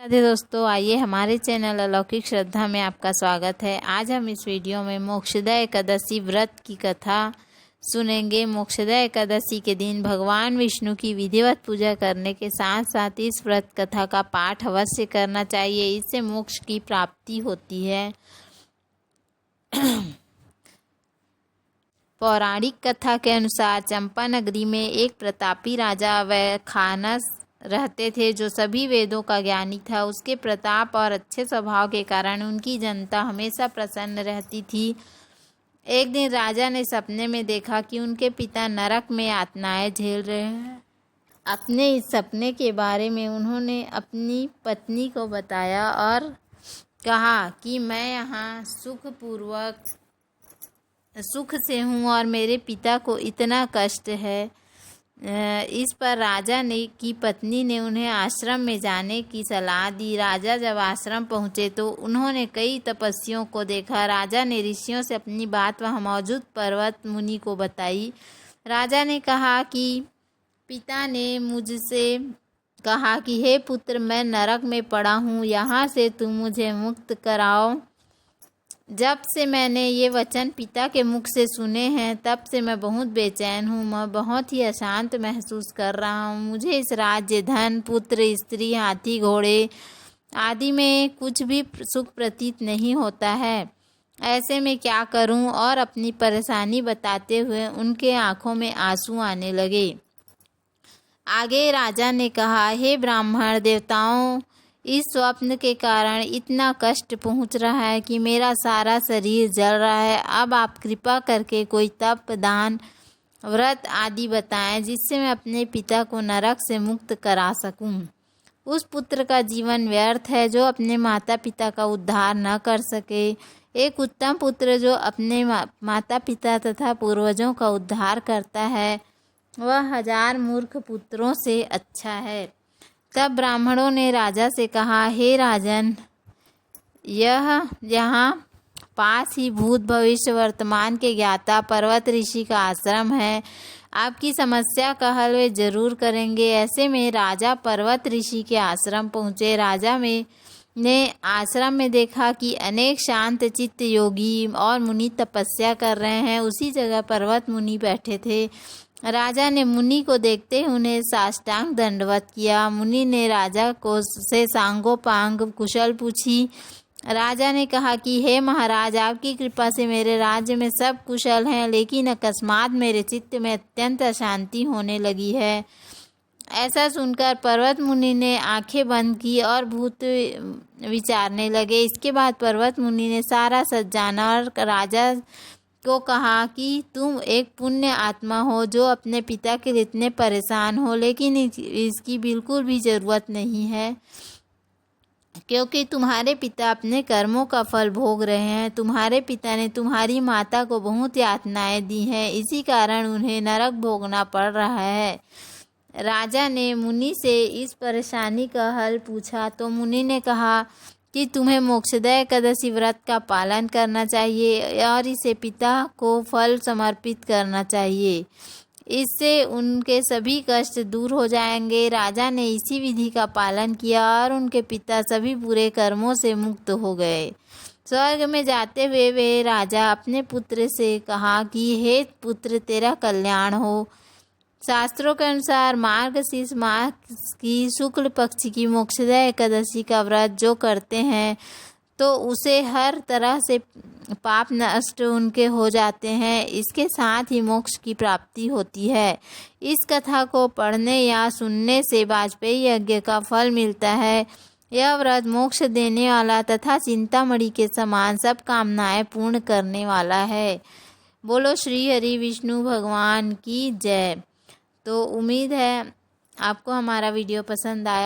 राधे दोस्तों, आइए हमारे चैनल अलौकिक श्रद्धा में आपका स्वागत है। आज हम इस वीडियो में मोक्षदा एकादशी व्रत की कथा सुनेंगे। मोक्षदा एकादशी के दिन भगवान विष्णु की विधिवत पूजा करने के साथ साथ इस व्रत कथा का पाठ अवश्य करना चाहिए। इससे मोक्ष की प्राप्ति होती है। पौराणिक कथा के अनुसार चंपा नगरी में एक प्रतापी राजा वैखानस रहते थे, जो सभी वेदों का ज्ञानी था। उसके प्रताप और अच्छे स्वभाव के कारण उनकी जनता हमेशा प्रसन्न रहती थी। एक दिन राजा ने सपने में देखा कि उनके पिता नरक में यातनाएं झेल रहे हैं। अपने इस सपने के बारे में उन्होंने अपनी पत्नी को बताया और कहा कि मैं यहाँ सुख से हूँ और मेरे पिता को इतना कष्ट है। इस पर राजा की पत्नी ने उन्हें आश्रम में जाने की सलाह दी। राजा जब आश्रम पहुँचे तो उन्होंने कई तपस्वियों को देखा। राजा ने ऋषियों से अपनी बात वहाँ मौजूद पर्वत मुनि को बताई। राजा ने कहा कि पिता ने मुझसे कहा कि हे पुत्र, मैं नरक में पड़ा हूँ, यहाँ से तुम मुझे मुक्त कराओ। जब से मैंने ये वचन पिता के मुख से सुने हैं, तब से मैं बहुत बेचैन हूँ। मैं बहुत ही अशांत महसूस कर रहा हूँ। मुझे इस राज्य, धन, पुत्र, स्त्री, हाथी, घोड़े आदि में कुछ भी सुख प्रतीत नहीं होता है। ऐसे में क्या करूँ? और अपनी परेशानी बताते हुए उनके आँखों में आंसू आने लगे। आगे राजा ने कहा, हे ब्राह्मण देवताओं, इस स्वप्न के कारण इतना कष्ट पहुंच रहा है कि मेरा सारा शरीर जल रहा है। अब आप कृपा करके कोई तप, दान, व्रत आदि बताएं, जिससे मैं अपने पिता को नरक से मुक्त करा सकूं। उस पुत्र का जीवन व्यर्थ है जो अपने माता पिता का उद्धार न कर सके। एक उत्तम पुत्र जो अपने माता पिता तथा पूर्वजों का उद्धार करता है, वह 1000 मूर्ख पुत्रों से अच्छा है। तब ब्राह्मणों ने राजा से कहा, हे राजन, यह यहाँ पास ही भूत भविष्य वर्तमान के ज्ञाता पर्वत ऋषि का आश्रम है। आपकी समस्या का हल वे जरूर करेंगे। ऐसे में राजा पर्वत ऋषि के आश्रम पहुँचे। राजा ने आश्रम में देखा कि अनेक शांत चित्त योगी और मुनि तपस्या कर रहे हैं। उसी जगह पर्वत मुनि बैठे थे। राजा ने मुनि को देखते ही उन्हें साष्टांग दंडवत किया। मुनि ने राजा को से सांगोपांग कुशल पूछी। राजा ने कहा कि हे महाराज, आपकी कृपा से मेरे राज्य में सब कुशल हैं, लेकिन अकस्मात मेरे चित्त में अत्यंत अशांति होने लगी है। ऐसा सुनकर पर्वत मुनि ने आंखें बंद की और भूत विचारने लगे। इसके बाद पर्वत मुनि ने सारा सच जाना और राजा को कहा कि तुम एक पुण्य आत्मा हो जो अपने पिता के लिए इतने परेशान हो, लेकिन इसकी बिल्कुल भी ज़रूरत नहीं है, क्योंकि तुम्हारे पिता अपने कर्मों का फल भोग रहे हैं। तुम्हारे पिता ने तुम्हारी माता को बहुत यातनाएं दी हैं, इसी कारण उन्हें नरक भोगना पड़ रहा है। राजा ने मुनि से इस परेशानी का हल पूछा तो मुनि ने कहा कि तुम्हें मोक्षदा एकादशी व्रत का पालन करना चाहिए और इसे पिता को फल समर्पित करना चाहिए। इससे उनके सभी कष्ट दूर हो जाएंगे। राजा ने इसी विधि का पालन किया और उनके पिता सभी बुरे कर्मों से मुक्त हो गए। स्वर्ग में जाते हुए वे राजा अपने पुत्र से कहा कि हे पुत्र, तेरा कल्याण हो। शास्त्रों के अनुसार मार्गशीर्ष मास की शुक्ल पक्ष की मोक्षदा एकादशी का व्रत जो करते हैं तो उसे हर तरह से पाप नष्ट उनके हो जाते हैं। इसके साथ ही मोक्ष की प्राप्ति होती है। इस कथा को पढ़ने या सुनने से वाजपेयी यज्ञ का फल मिलता है। यह व्रत मोक्ष देने वाला तथा चिंतामणि के समान सब कामनाएं पूर्ण करने वाला है। बोलो श्री हरि विष्णु भगवान की जय। तो उम्मीद है आपको हमारा वीडियो पसंद आया।